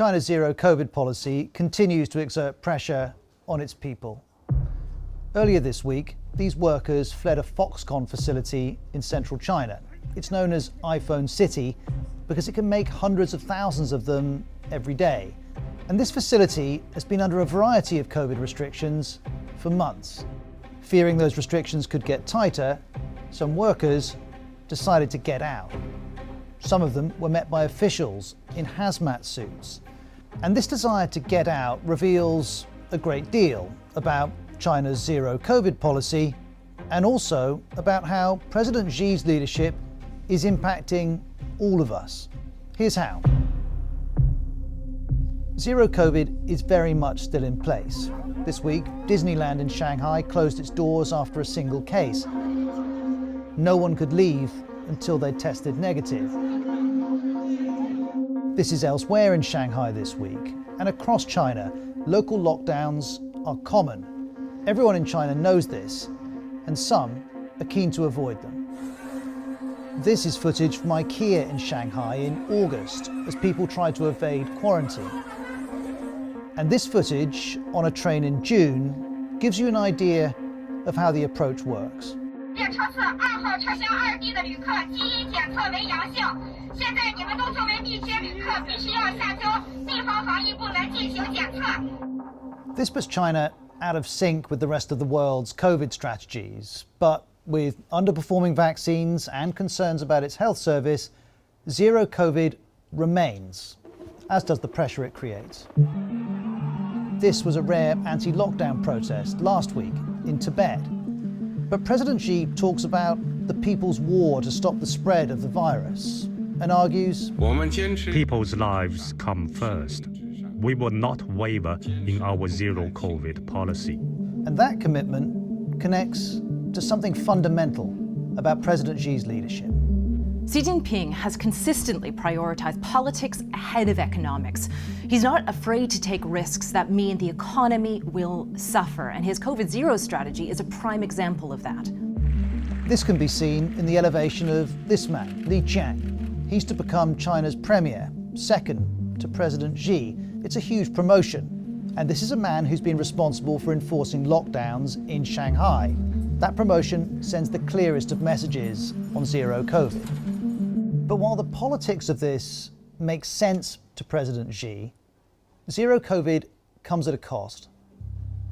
China's zero-COVID policy continues to exert pressure on its people. Earlier this week, these workers fled a Foxconn facility in central China. It's known as iPhone City because it can make hundreds of thousands of them every day. And this facility has been under a variety of COVID restrictions for months. Fearing those restrictions could get tighter, some workers decided to get out. Some of them were met by officials in hazmat suits. And this desire to get out reveals a great deal about China's zero-COVID policy and also about how President Xi's leadership is impacting all of us. Here's how. Zero-COVID is very much still in place. This week, Disneyland in Shanghai closed its doors after a single case. No one could leave until they tested negative. This is elsewhere in Shanghai this week, and across China, local lockdowns are common. Everyone in China knows this, and some are keen to avoid them. This is footage from IKEA in Shanghai in August as people tried to evade quarantine. And this footage on a train in June gives you an idea of how the approach works. This puts China out of sync with the rest of the world's COVID strategies, but with underperforming vaccines and concerns about its health service, zero COVID remains, as does the pressure it creates. This was a rare anti-lockdown protest last week in Tibet. But President Xi talks about the people's war to stop the spread of the virus and argues, people's lives come first. We will not waver in our zero-COVID policy. And that commitment connects to something fundamental about President Xi's leadership. Xi Jinping has consistently prioritized politics ahead of economics. He's not afraid to take risks that mean the economy will suffer, and his COVID-0 strategy is a prime example of that. This can be seen in the elevation of this man, Li Qiang. He's to become China's premier, second to President Xi. It's a huge promotion, and this is a man who's been responsible for enforcing lockdowns in Shanghai. That promotion sends the clearest of messages on zero COVID. But while the politics of this makes sense to President Xi, zero COVID comes at a cost.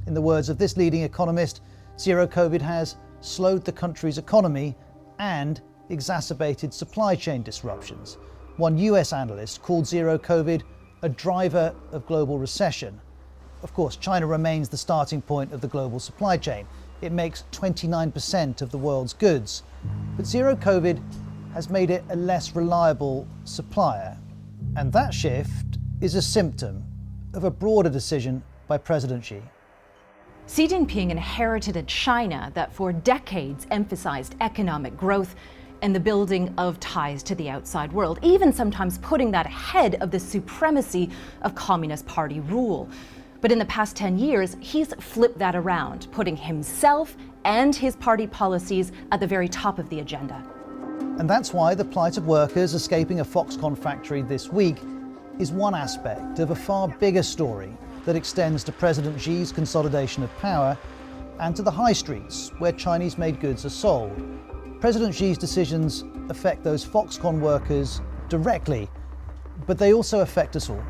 In the words of this leading economist, zero COVID has slowed the country's economy and exacerbated supply chain disruptions. One US analyst called zero COVID a driver of global recession. Of course, China remains the starting point of the global supply chain. It makes 29% of the world's goods. But zero COVID has made it a less reliable supplier. And that shift is a symptom of a broader decision by President Xi. Xi Jinping inherited a China that for decades emphasized economic growth and the building of ties to the outside world, even sometimes putting that ahead of the supremacy of Communist Party rule. But in the past 10 years, he's flipped that around, putting himself and his party policies at the very top of the agenda. And that's why the plight of workers escaping a Foxconn factory this week is one aspect of a far bigger story that extends to President Xi's consolidation of power and to the high streets where Chinese-made goods are sold. President Xi's decisions affect those Foxconn workers directly, but they also affect us all.